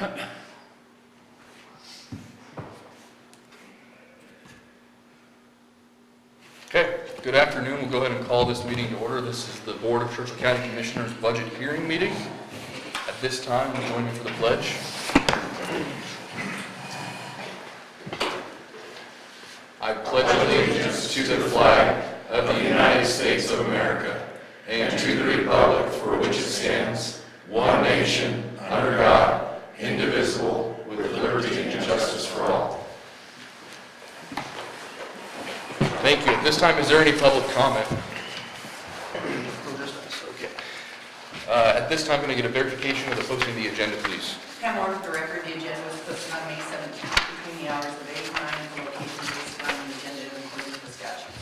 Okay, good afternoon. We'll go ahead and call this meeting to order. This is the Board of Churchill County Commissioners Budget Hearing Meeting. At this time, join me for the pledge. I pledge allegiance to the flag of the United States of America and to the republic for which it stands, one nation, under God, indivisible, with liberty and justice for all. Thank you. At this time, is there any public comment? Okay. At this time, I'm going to get a verification of the posting of the agenda, please. Pam Moore, for the record, the agenda was posted on May 17th between the hours of 8 and 9 and the location listed on the agenda including discussion.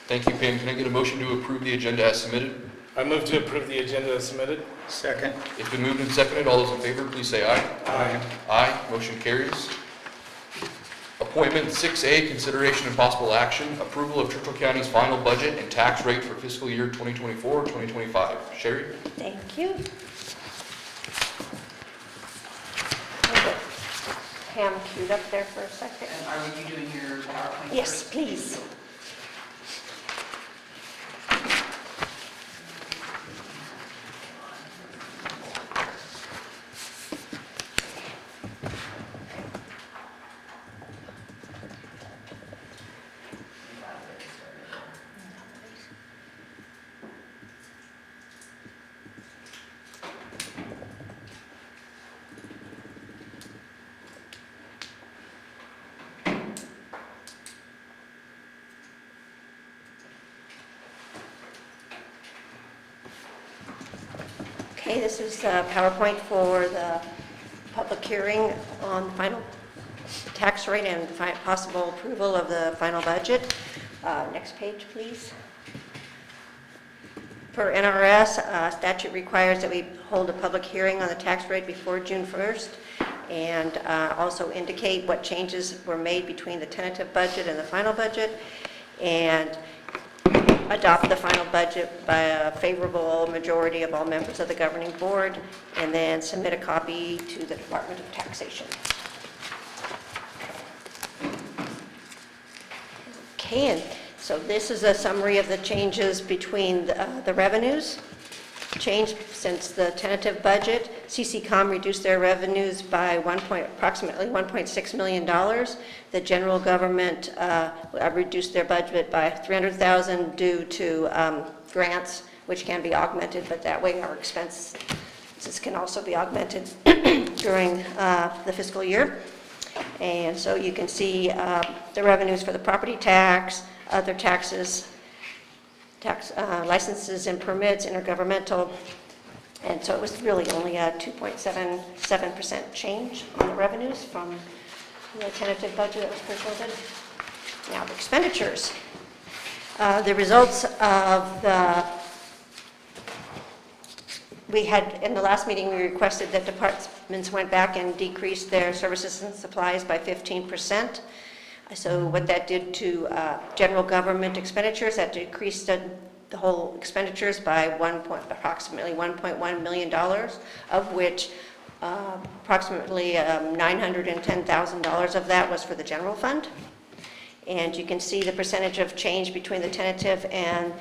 Thank you, Pam. Can I get a motion to approve the agenda as submitted? I move to approve the agenda as submitted. Second. It's been moved and seconded. All those in favor, please say aye. Aye. Aye. Motion carries. Appointment 6A, consideration and possible action, approval of Churchill County's final budget and tax rate for fiscal year 2024-2025. Sherry? Thank you. Pam queued up there for a second. And are you doing your PowerPoint? Yes, first? please. Okay, this is PowerPoint for the public hearing on the final tax rate and possible approval of the final budget. Next page, please. Per NRS, statute requires that we hold a public hearing on the tax rate before June 1st and also indicate what changes were made between the tentative budget and the final budget, and adopt the final budget by a favorable majority of all members of the governing board, and then submit a copy to the Department of Taxation. Okay, and so this is a summary of the changes between the revenues. Changed since the tentative budget. CCCOM reduced their revenues by approximately $1.6 million. The general government reduced their budget by $300,000 due to grants, which can be augmented, but that way our expenses can also be augmented during the fiscal year. And so you can see the revenues for the property tax, other taxes, licenses and permits, intergovernmental, and so it was really only a 2.77% change on the revenues from the tentative budget that was presented. Now the expenditures. The results of we had, in the last meeting, we requested that departments went back and decreased their services and supplies by 15%. So what that did to general government expenditures, that decreased the whole expenditures by approximately $1.1 million, of which approximately $910,000 of that was for the general fund. And you can see the percentage of change between the tentative and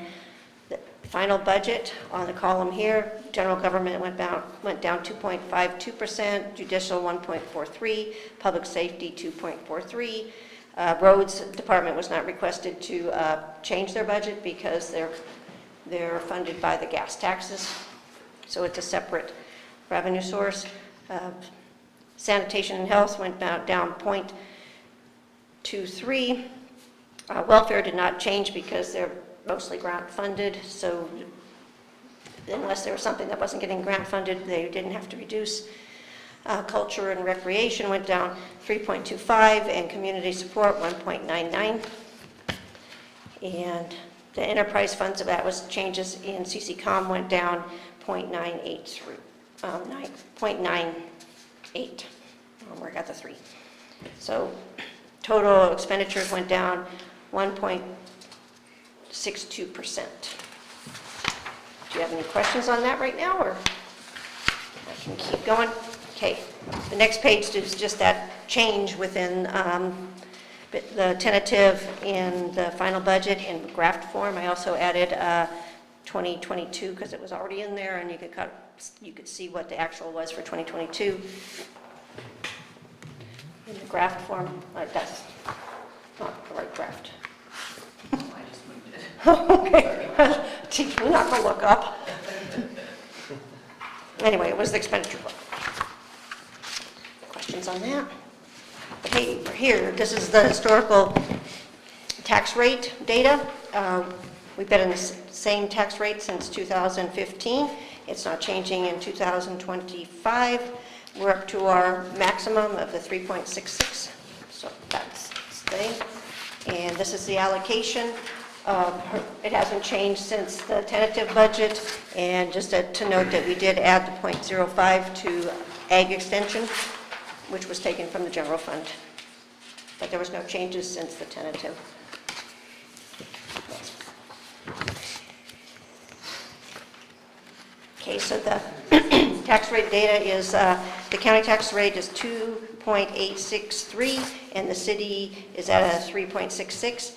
the final budget on the column here. General government went down 2.52%, judicial 1.43%, public safety 2.43%. Roads department was not requested to change their budget because they're funded by the gas taxes, so it's a separate revenue source. Sanitation and health went down 0.23. Welfare did not change because they're mostly grant funded, so unless there was something that wasn't getting grant funded, they didn't have to reduce. Culture and recreation went down 3.25, and community support 1.99. And the enterprise funds of that was changes in CCCOM went down 0.98. Where I got the 3. So total expenditures went down 1.62%. Do you have any questions on that right now, or I can keep going? Okay, the next page is just that change within the tentative and the final budget in draft form. I also added 2022 because it was already in there, and you could see what the actual was for 2022 in the draft form. That's not the right draft. I just moved it. Okay, teach me not to look up. Anyway, it was the expenditure book. Questions on that? Okay, here, this is the historical tax rate data. We've been in the same tax rate since 2015. It's not changing in 2025. We're up to our maximum of the 3.66, so that's staying. And this is the allocation. It hasn't changed since the tentative budget. And just to note that we did add the .05 to ag extension, which was taken from the general fund. But there was no changes since the tentative. Okay, so the tax rate data is, the county tax rate is 2.863, and the city is at a 3.66.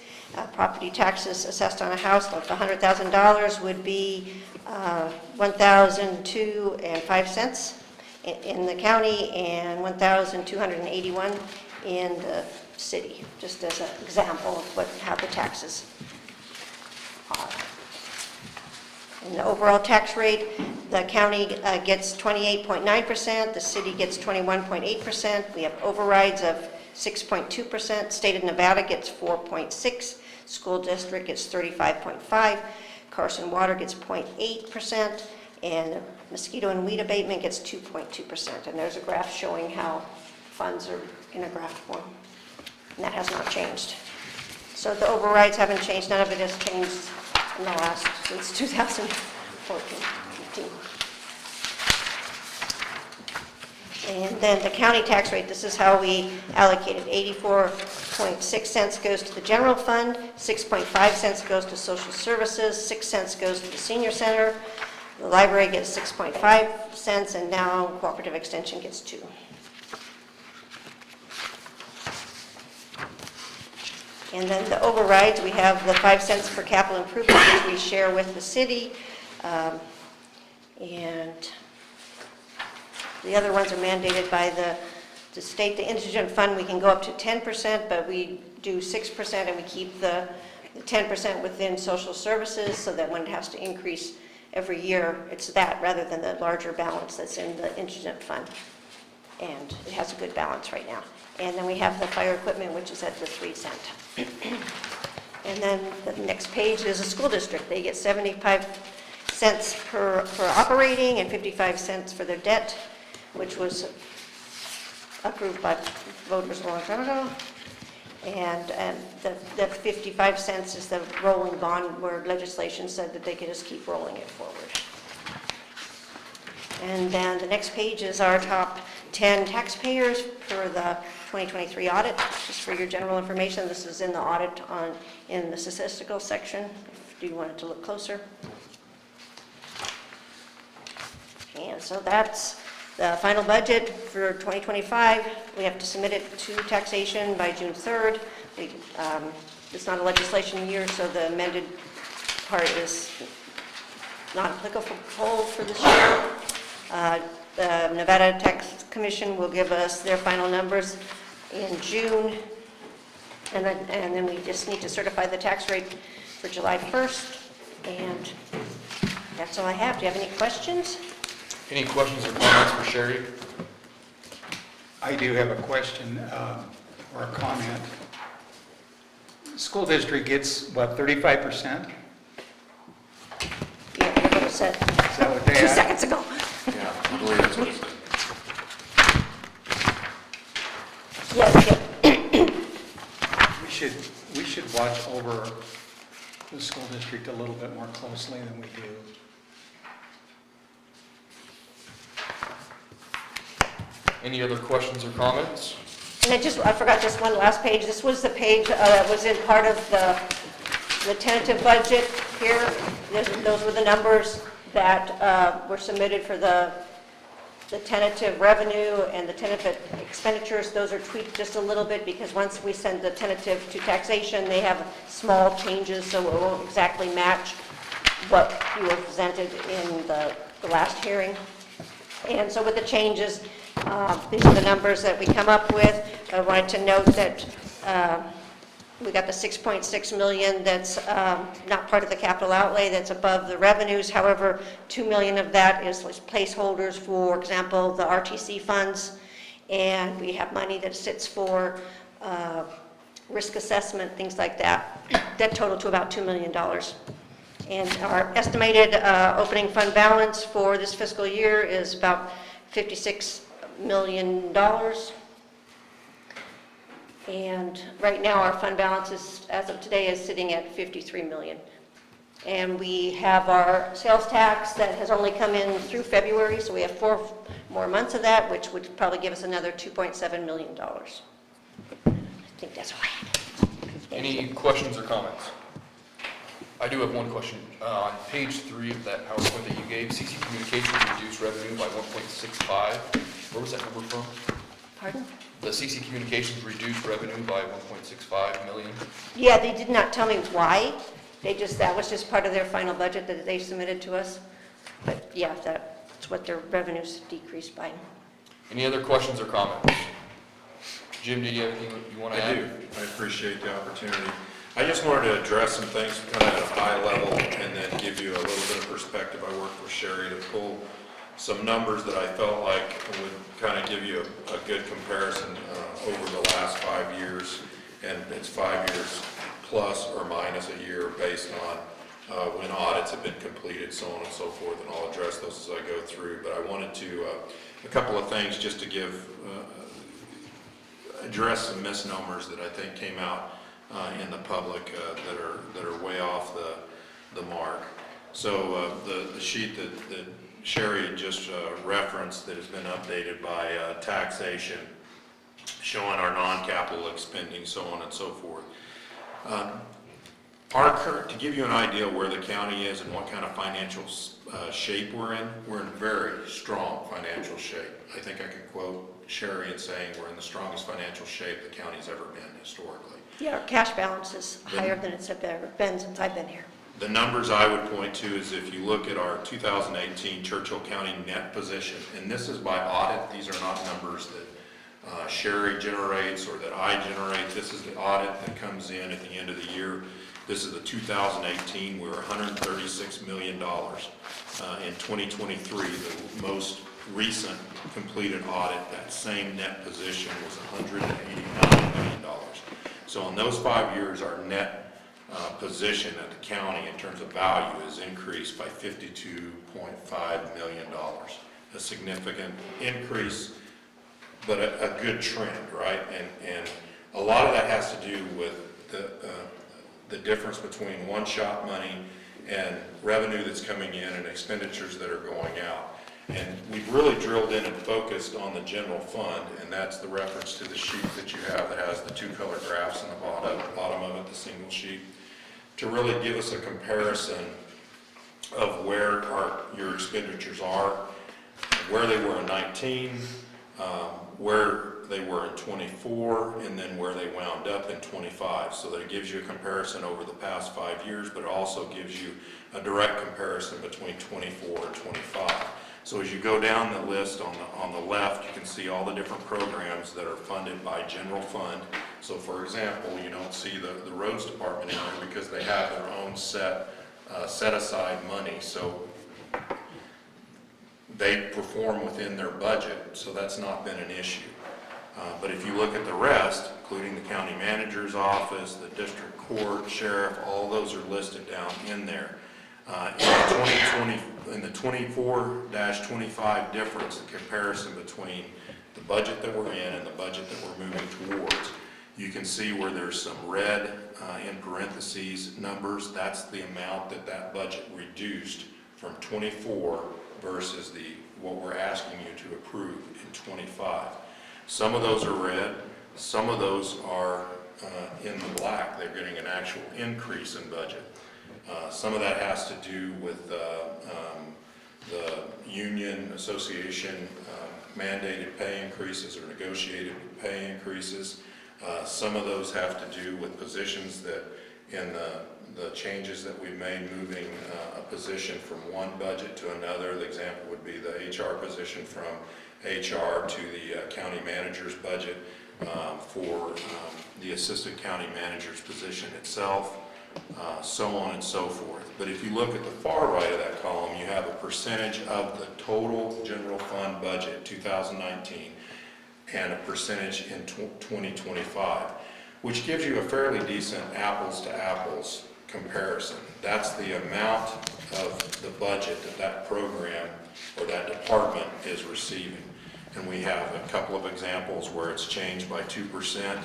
Property taxes assessed on a house of $100,000 would be $1,002.05 in the county and $1,281 in the city, just as an example of how the taxes are. And the overall tax rate, the county gets 28.9%, the city gets 21.8%. We have overrides of 6.2%. State of Nevada gets 4.6%. School district gets 35.5%. Carson Water gets 0.8%. And mosquito and weed abatement gets 2.2%. And there's a graph showing how funds are in a graph form. And that has not changed. So the overrides haven't changed. None of it has changed in the last, since 2014, 15. And then the county tax rate, this is how we allocated. 84.6 cents goes to the general fund, 6.5 cents goes to social services, 6 cents goes to the senior center. The library gets 6.5 cents, and now cooperative extension gets 2. And then the overrides, we have the 5 cents for capital improvement, which we share with the city. And the other ones are mandated by the state. The indigent fund, we can go up to 10%, but we do 6%, and we keep the 10% within social services, so that when it has to increase every year, it's that rather than the larger balance that's in the indigent fund. And it has a good balance right now. And then we have the fire equipment, which is at the 3 cent. And then the next page is a school district. They get 75 cents per operating and 55 cents for their debt, which was approved by voters a long time ago. And the 55 cents is the rolling bond, where legislation said that they could just keep rolling it forward. And then the next page is our top 10 taxpayers for the 2023 audit. Just for your general information, this is in the audit in the statistical section, if you wanted to look closer. And so that's the final budget for 2025. We have to submit it to taxation by June 3rd. It's not a legislation year, so the amended part is not applicable for this year. The Nevada Tax Commission will give us their final numbers in June, and then we just need to certify the tax rate for July 1st, and that's all I have. Do you have any questions? Any questions or comments for Sherry? I do have a question or a comment. School district gets, what, 35%? Yeah, what was said Is that what they 2 had? seconds ago. Yeah, I believe that's what it said. Yes, We should watch over the school district a little bit more closely than we do. Any other questions or comments? and I forgot just one last page. This was the page that was in part of the tentative budget here. Those were the numbers that were submitted for the The tentative revenue and the tentative expenditures, those are tweaked just a little bit because once we send the tentative to taxation, they have small changes, so it won't exactly match what you were presented in the last hearing. And so with the changes, these are the numbers that we come up with. I wanted to note that we got the 6.6 million that's not part of the capital outlay, that's above the revenues. However, 2 million of that is placeholders, for example, the RTC funds, and we have money that sits for risk assessment, things like that. That total to about $2 million. And our estimated opening fund balance for this fiscal year is about $56 million. And right now, our fund balance is, as of today, is sitting at 53 million. And we have our sales tax that has only come in through February, so we have 4 more months of that, which would probably give us another $2.7 million. I think that's all I have. Any questions or comments? I do have one question. On page 3 of that PowerPoint that you gave, CC Communications reduced revenue by 1.65. Where was that number from? Pardon? The CC Communications reduced revenue by 1.65 million. Yeah, they did not tell me why. That was just part of their final budget that they submitted to us. But yeah, that's what their revenues decreased by. Any other questions or comments? Jim, do you have anything you want to add? I do. I appreciate the opportunity. I just wanted to address some things kind of at a high level and then give you a little bit of perspective. I worked with Sherry to pull some numbers that I felt like would kind of give you a good comparison over the last 5 years. And it's 5 years plus or minus a year based on when audits have been completed, so on and so forth. And I'll address those as I go through. But I wanted to, a couple of things just to address some misnomers that I think came out in the public that are way off the mark. So the sheet that Sherry just referenced that has been updated by taxation, showing our non-capital expending, so on and so forth. To give you an idea where the county is and what kind of financial shape we're in very strong financial shape. I think I could quote Sherry in saying we're in the strongest financial shape the county's ever been historically. Yeah, our cash balance is higher than it's ever been since I've been here. The numbers I would point to is if you look at our 2018 Churchill County net position, and this is by audit, these are not numbers that Sherry generates or that I generate. This is the audit that comes in at the end of the year. This is the 2018, we were $136 million. In 2023, the most recent completed audit, that same net position was $189 million. So in those 5 years, our net position at the county in terms of value is increased by $52.5 million. A significant increase, but a good trend, right? And a lot of that has to do with the difference between one-shot money and revenue that's coming in and expenditures that are going out. And we've really drilled in and focused on the general fund, and that's the reference to the sheet that you have that has the 2 color graphs in the bottom of it, the single sheet, to really give us a comparison of where your expenditures are, where they were in 19, where they were in 24, and then where they wound up in 25. So that it gives you a comparison over the past 5 years, but it also gives you a direct comparison between 24 and 25. So as you go down the list on the left, you can see all the different programs that are funded by general fund. So for example, you don't see the roads department in there because they have their own set aside money. So they perform within their budget, so that's not been an issue. But if you look at the rest, including the county manager's office, the district court, sheriff, all those are listed down in there. In the 24-25 difference, the comparison between the budget that we're in and the budget that we're moving towards, you can see where there's some red in parentheses numbers. That's the amount that budget reduced from 24 versus what we're asking you to approve in 25. Some of those are red, some of those are in the black. They're getting an actual increase in budget. Some of that has to do with the union association mandated pay increases or negotiated pay increases. Some of those have to do with positions that in the changes that we made, moving a position from one budget to another. The example would be the HR position from HR to the county manager's budget, for the assistant county manager's position itself, so on and so forth. But if you look at the far right of that column, you have a percentage of the total general fund budget 2019 and a percentage in 2025, which gives you a fairly decent apples to apples comparison. That's the amount of the budget that that program or that department is receiving. And we have a couple of examples where it's changed by 2%,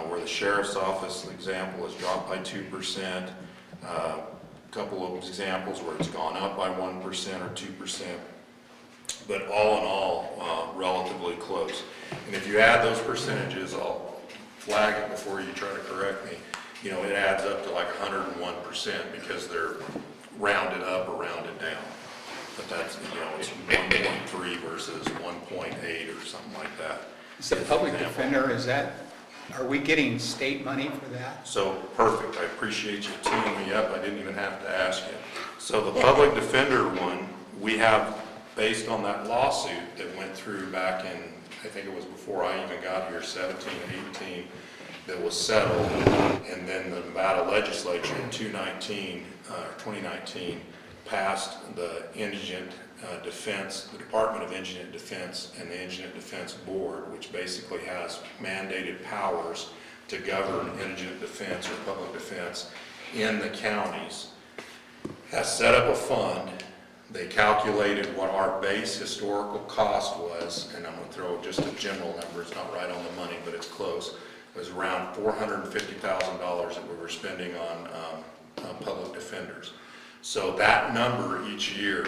where the sheriff's office example has dropped by 2%, a couple of examples where it's gone up by 1% or 2%, but all in all, relatively close. And if you add those percentages, I'll flag it before you try to correct me, you know, it adds up to like 101% because they're rounded up or rounded down. But that's, you know, it's 1.3 versus 1.8 or something like that. Is the public defender, are we getting state money for that? So, perfect, I appreciate you teeing me up, I didn't even have to ask you. So the public defender one, we have, based on that lawsuit that went through back in, I think it was before I even got here, 17 and 18, that was settled, and then the Nevada legislature in 2019 passed the Indigent Defense, the Department of Indigent Defense and the Indigent Defense Board, which basically has mandated powers to govern indigent defense or public defense in the counties, has set up a fund. They calculated what our base historical cost was, and I'm going to throw just a general number, it's not right on the money, but it's close. It was around $450,000 that we were spending on public defenders. So that number each year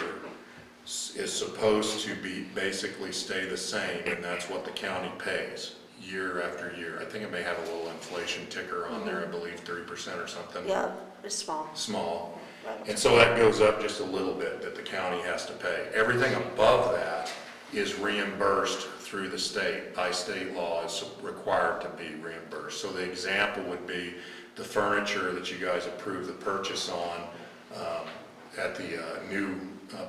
is supposed to be basically stay the same, and that's what the county pays year after year. I think it may have a little inflation ticker on there, I believe 3% or something. Yeah, it's small. Small. And so that goes up just a little bit that the county has to pay. Everything above that is reimbursed through the state. By state law, is required to be reimbursed. So the example would be the furniture that you guys approved the purchase on at the new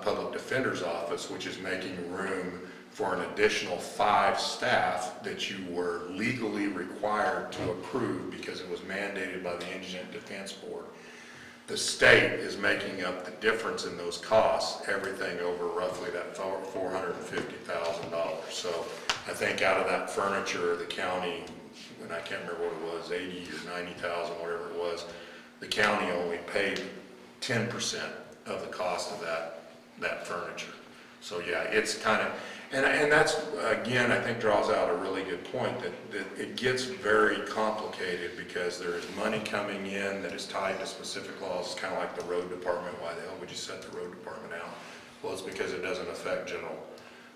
public defender's office, which is making room for an additional 5 staff that you were legally required to approve because it was mandated by the Indigent Defense Board. The state is making up the difference in those costs, everything over roughly that $450,000. So I think out of that furniture, the county, and I can't remember what it was, 80 or 90,000, whatever it was, the county only paid 10% of the cost of that furniture. So yeah, it's kind of, and that's, again, I think draws out a really good point that it gets very complicated because there is money coming in that is tied to specific laws. It's kind of like the road department. Why the hell would you set the road department out? Well, it's because it doesn't affect general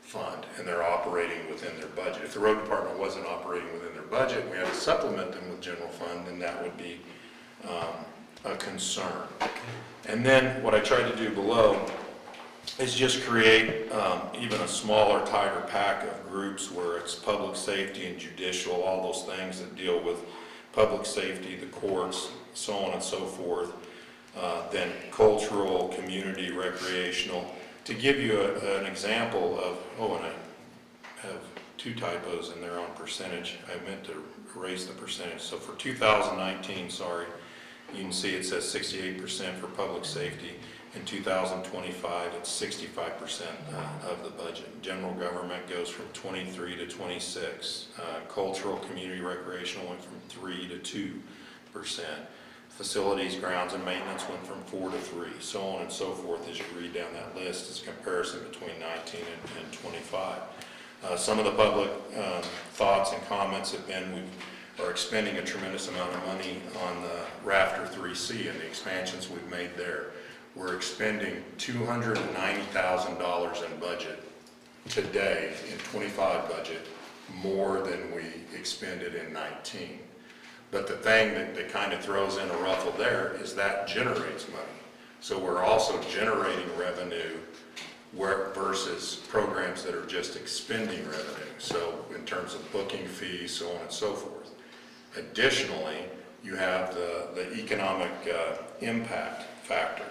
fund and they're operating within their budget. If the road department wasn't operating within their budget and we had to supplement them with general fund, then that would be a concern. And then what I tried to do below is just create even a smaller, tighter pack of groups where it's public safety and judicial, all those things that deal with public safety, the courts, so on and so forth. Then cultural, community, recreational. To give you an example of, oh, and I have 2 typos in there on percentage. I meant to erase the percentage. So for 2019, sorry, you can see it says 68% for public safety. In 2025, it's 65% of the budget. General government goes from 23 to 26. Cultural, community, recreational went from 3 to 2%. Facilities, grounds, and maintenance went from 4 to 3. So on and so forth as you read down that list as a comparison between 19 and 25. Some of the public thoughts and comments have been we are expending a tremendous amount of money on the Rafter 3C and the expansions we've made there. We're expending $290,000 in budget today in 25 budget more than we expended in 19. But the thing that kind of throws in a ruffle there is that generates money. So we're also generating revenue versus programs that are just expending revenue. So in terms of booking fees, so on and so forth. Additionally, you have the economic impact factor.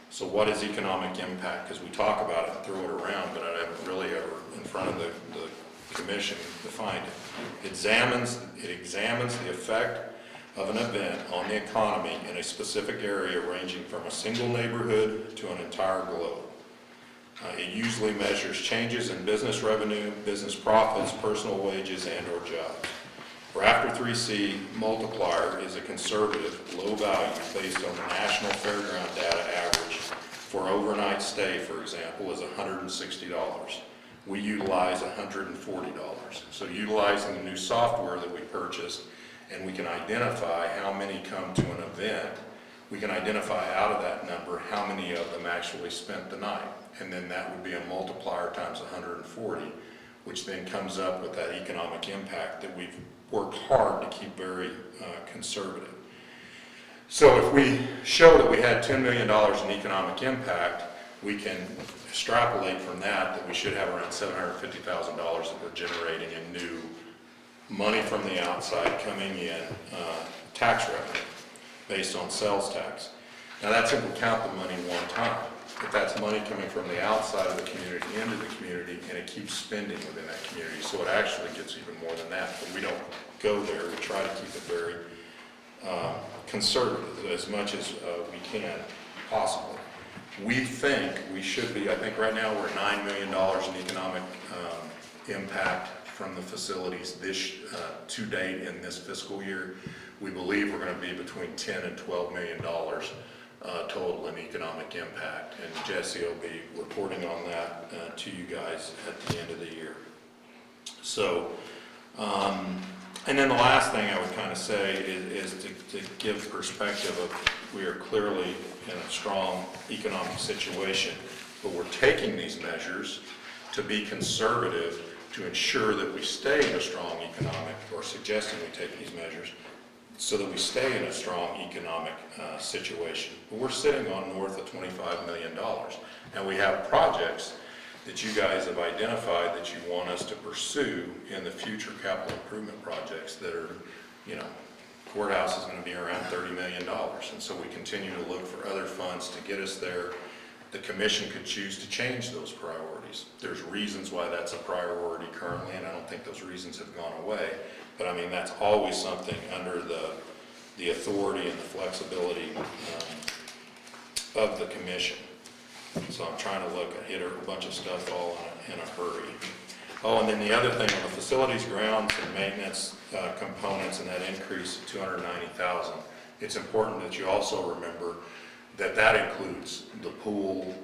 So what is economic impact? Because we talk about it and throw it around, but I haven't really ever in front of the commission defined it. It examines the effect of an event on the economy in a specific area ranging from a single neighborhood to an entire globe. It usually measures changes in business revenue, business profits, personal wages, and/or jobs. For After 3C, multiplier is a conservative, low value based on the national fairground data average. For overnight stay, for example, is $160. We utilize $140. So utilizing the new software that we purchased, and we can identify how many come to an event, we can identify out of that number how many of them actually spent the night. And then that would be a multiplier times 140, which then comes up with that economic impact that we've worked hard to keep very conservative. So if we show that we had $10 million in economic impact, we can extrapolate from that we should have around $750,000 that we're generating in new money from the outside coming in, tax revenue based on sales tax. Now that's if we count the money one time. But that's money coming from the outside of the community into the community, and it keeps spending within that community. So it actually gets even more than that, but we don't go there. We try to keep it very conservative as much as we can possibly. We think we should be, I think right now we're at $9 million in economic impact from the facilities this to date in this fiscal year. We believe we're going to be between $10 and $12 million total in economic impact, and Jesse will be reporting on that to you guys at the end of the year. So, and then the last thing I would kind of say is to give perspective of we are clearly in a strong economic situation, but we're taking these measures to be conservative to ensure that we stay in a strong economic, or suggesting we take these measures so that we stay in a strong economic situation. But we're sitting on north of $25 million. And we have projects that you guys have identified that you want us to pursue in the future capital improvement projects that are, courthouse is going to be around $30 million. And so we continue to look for other funds to get us there. The commission could choose to change those priorities. There's reasons why that's a priority currently, and I don't think those reasons have gone away. But I mean, that's always something under the authority and the flexibility of the commission. So I'm trying to look, I hit a bunch of stuff all in a hurry. Oh, and then the other thing on the facilities, grounds, and maintenance components, and that increase of $290,000, it's important that you also remember that that includes the pool,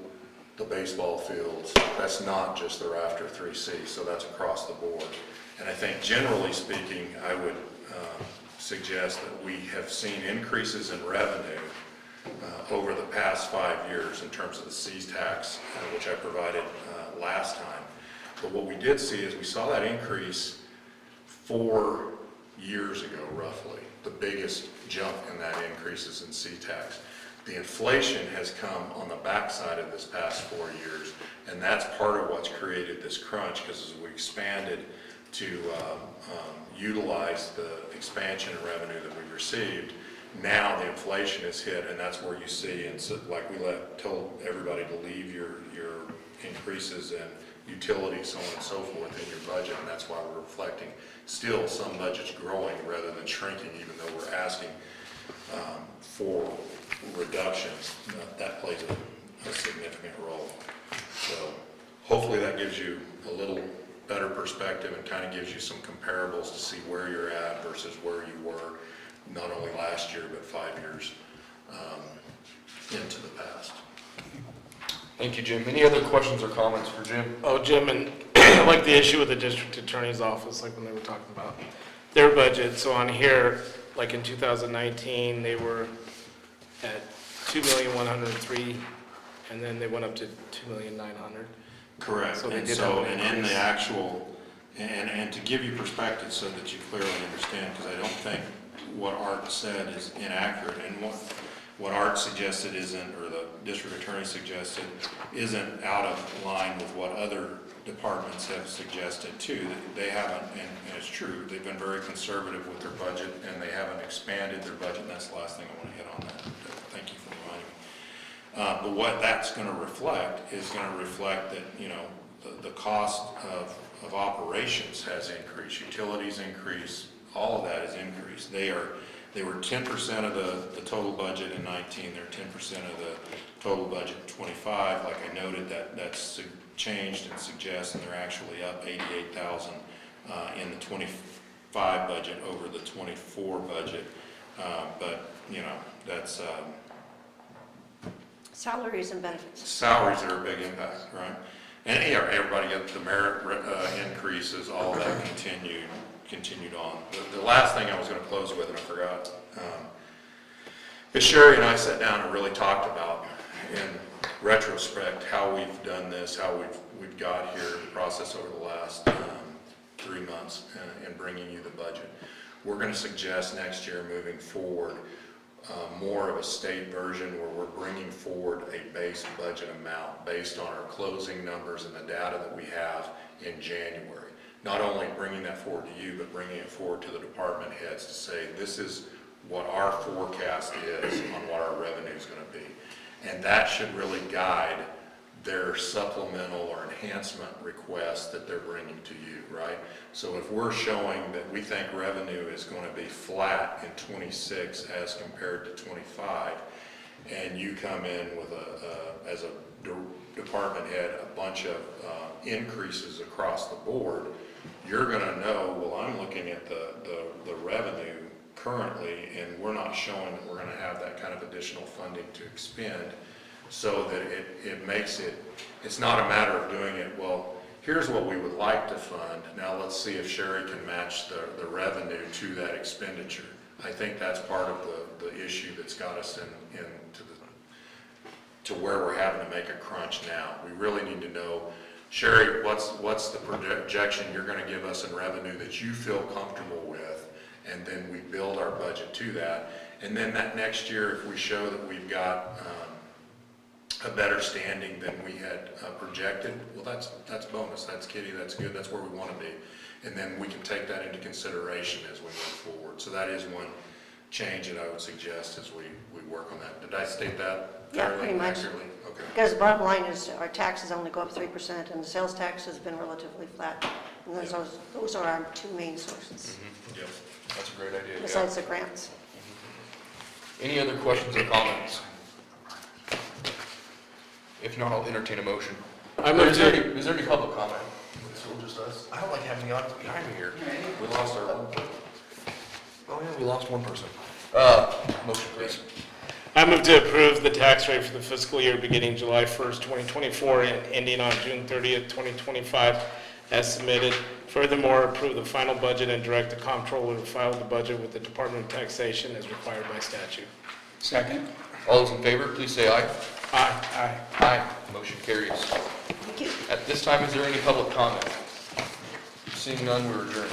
the baseball fields. That's not just the After 3C, so that's across the board. And I think generally speaking, I would suggest that we have seen increases in revenue over the past 5 years in terms of the seas tax, which I provided last time. But what we did see is we saw that increase 4 years ago, roughly. The biggest jump in that increase is in sea tax. The inflation has come on the backside of this past 4 years, and that's part of what's created this crunch, because as we expanded to utilize the expansion in revenue that we've received, now the inflation is hit, and that's where you see, and so like we told everybody to leave your increases in utilities, so on and so forth in your budget, and that's why we're reflecting still some budgets growing rather than shrinking, even though we're asking for reductions. That plays a significant role. So hopefully that gives you a little better perspective and kind of gives you some comparables to see where you're at versus where you were not only last year but 5 years into the past. Thank you, Jim. Any other questions or comments for Jim? Oh, Jim, and like the issue with the district attorney's office, like when they were talking about their budget. So on here, like in 2019, they were at $2,103,000, and then they went up to $2,900,000. Correct. So they And did so, have an and in increase. the actual, and to give you perspective so that you clearly understand, because I don't think what Art said is inaccurate, and what Art suggested isn't, or the district attorney suggested isn't out of line with what other departments have suggested too. That they haven't, and it's true, they've been very conservative with their budget, and they haven't expanded their budget, and that's the last thing I want to hit on that. Thank you for reminding me. But what that's going to reflect is going to reflect that, you know, the cost of operations has increased, utilities increased, all of that has increased. They were 10% of the total budget in 19, they're 10% of the total budget in 25. Like I noted, that's changed and suggests, and they're actually up 88,000 in the 25 budget over the 24 budget. But, you know, that's Salaries and benefits. salaries are a big impact, right? And yeah, everybody got the merit increases, all that continued on. The last thing I was going to close with, and I forgot, is Sherry and I sat down and really talked about, in retrospect, how we've done this, how we've got here, the process over the last 3 months in bringing you the budget. We're going to suggest next year, moving forward, more of a state version where we're bringing forward a base budget amount based on our closing numbers and the data that we have in January. Not only bringing that forward to you, but bringing it forward to the department heads to say, this is what our forecast is on what our revenue is going to be. And that should really guide their supplemental or enhancement requests that they're bringing to you, right? So if we're showing that we think revenue is going to be flat in 26 as compared to 25, and you come in with as a department head, a bunch of increases across the board, you're going to know, well, I'm looking at the revenue currently, and we're not showing that we're going to have that kind of additional funding to expend, so that it makes it's not a matter of doing it, well, here's what we would like to fund, now let's see if Sherry can match the revenue to that expenditure. I think that's part of the issue that's got us to where we're having to make a crunch now. We really need to know, Sherry, what's the projection you're going to give us in revenue that you feel comfortable with, and then we build our budget to that. And then that next year, if we show that we've got a better standing than we had projected, well, that's bonus, that's kitty, that's good, that's where we want to be. And then we can take that into consideration as we move forward. So that is one change that I would suggest as we work on that. Did I state that Yeah, fairly pretty much. accurately? Okay. Because the bottom line is our taxes only go up 3%, and the sales tax has been relatively flat. And those are our two main sources, Yep. That's a great idea, yeah. besides the grants. Any other questions or comments? If not, I'll entertain a motion. Is there any public comment? It's still just us? I don't like having the audience behind me here. We lost our one. Oh yeah, we lost one person. Motion, please. I move to approve the tax rate for the fiscal year beginning July 1st, 2024 and ending on June 30th, 2025 as submitted. Furthermore, approve the final budget and direct the comptroller to file the budget with the Department of Taxation as required by statute. Second? All those in favor, please say aye. Aye. Aye. Aye. Motion carries. Thank you. At this time, is there any public comment? Seeing none, we're adjourned.